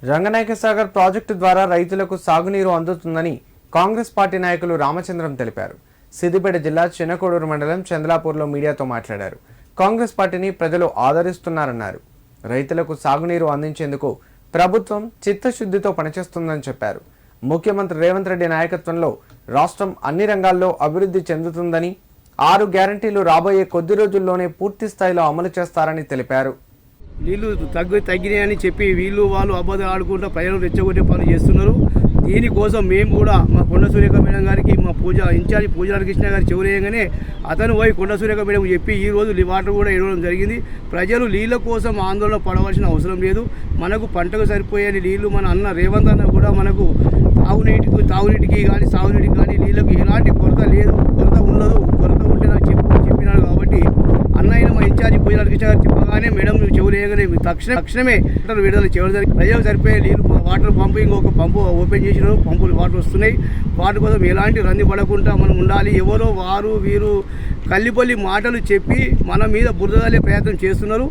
Ranganayaka Sagar project ద్వారా రైతులకు సాగునీరు అందుతుందని కాంగ్రెస్ పార్టీ నాయకులు రామచంద్రం తెలిపారు. సిద్దిపేట జిల్లా చిన్నకోడూరు మండలం చంద్లాపూర్లో మీడియాతో మాట్లాడారు. కాంగ్రెస్ పార్టీని ప్రజలు ఆదరిస్తున్నారన్నారు. రైతులకు సాగునీరు అందించేందుకు ప్రభుత్వం చిత్తశుద్ధితో పనిచేస్తుందని చెప్పారు. ముఖ్యమంత్రి రేవంత్ రెడ్డి నాయకత్వంలో రాష్ట్రం అన్ని రంగాల్లో అభివృద్ధి చెందుతుందని, 6 గ్యారంటీలు రాబోయే కొద్ది రోజుల్లోనే పూర్తి స్థాయిలో అమలు చేస్తారని తెలిపారు. నీళ్లు తగ్గినాయని చెప్పి వీళ్ళు వాళ్ళు అబద్ధాలు ఆడుకుంటూ ప్రజలు రెచ్చగొట్టే పనులు చేస్తున్నారు. దీనికోసం మేము కూడా మా కొండ సురేఖ మేడం గారికి మా ఇన్ఛార్జి పూజారి కృష్ణ గారి చెవులేయగానే అతను పోయి కొండ సురేఖ మేడం చెప్పి ఈ రోజు వాటర్ కూడా ఇవ్వడం జరిగింది. ప్రజలు నీళ్ళ కోసం ఆందోళన పడవలసిన అవసరం లేదు. మనకు పంటకు సరిపోయే నీళ్లు మన అన్న రేవంత్ అన్న కూడా మనకు తాగునీటికి కానీ సాగునీటికి కానీ నీళ్ళకు ఎలాంటి కొరత లేదు, కొరత ఉండదు. కొరత ఉంటే నాకు చెప్పినాడు కాబట్టి అన్నయ్య మా ఇన్ఛార్జి పూజారి కృష్ణ గారు చెప్పగానే మేడం చెవులేయగానే తక్షణమే విడుదల చేయడం. ప్రజలు సరిపోయే నీళ్ళు వాటర్ పంపింగ్ ఒక పంపు ఓపెన్ చేసినారు. పంపులు వాటర్ వస్తున్నాయి. వాటి కోసం ఎలాంటి రంది పడకుండా మనం ఉండాలి. ఎవరో వారు వీరు కల్లిపల్లి మాటలు చెప్పి మన మీద బురదలే ప్రయత్నం చేస్తున్నారు.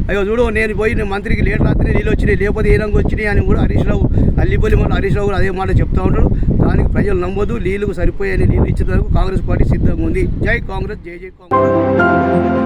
అయ్యో చూడు, నేను పోయి మంత్రికి లేట్ రాత్రి నీళ్ళు వచ్చినాయి, లేకపోతే ఏ రంగు వచ్చినాయి అని కూడా అల్లిపల్లి మన హరీష్ రావు కూడా అదే మాట చెప్తా ఉంటాడు. దానికి ప్రజలు నమ్మొద్దు. నీళ్ళకు సరిపోయే నీళ్ళు ఇచ్చేందుకు కాంగ్రెస్ పార్టీ సిద్ధంగా ఉంది. జై కాంగ్రెస్, జై జై కాంగ్రెస్.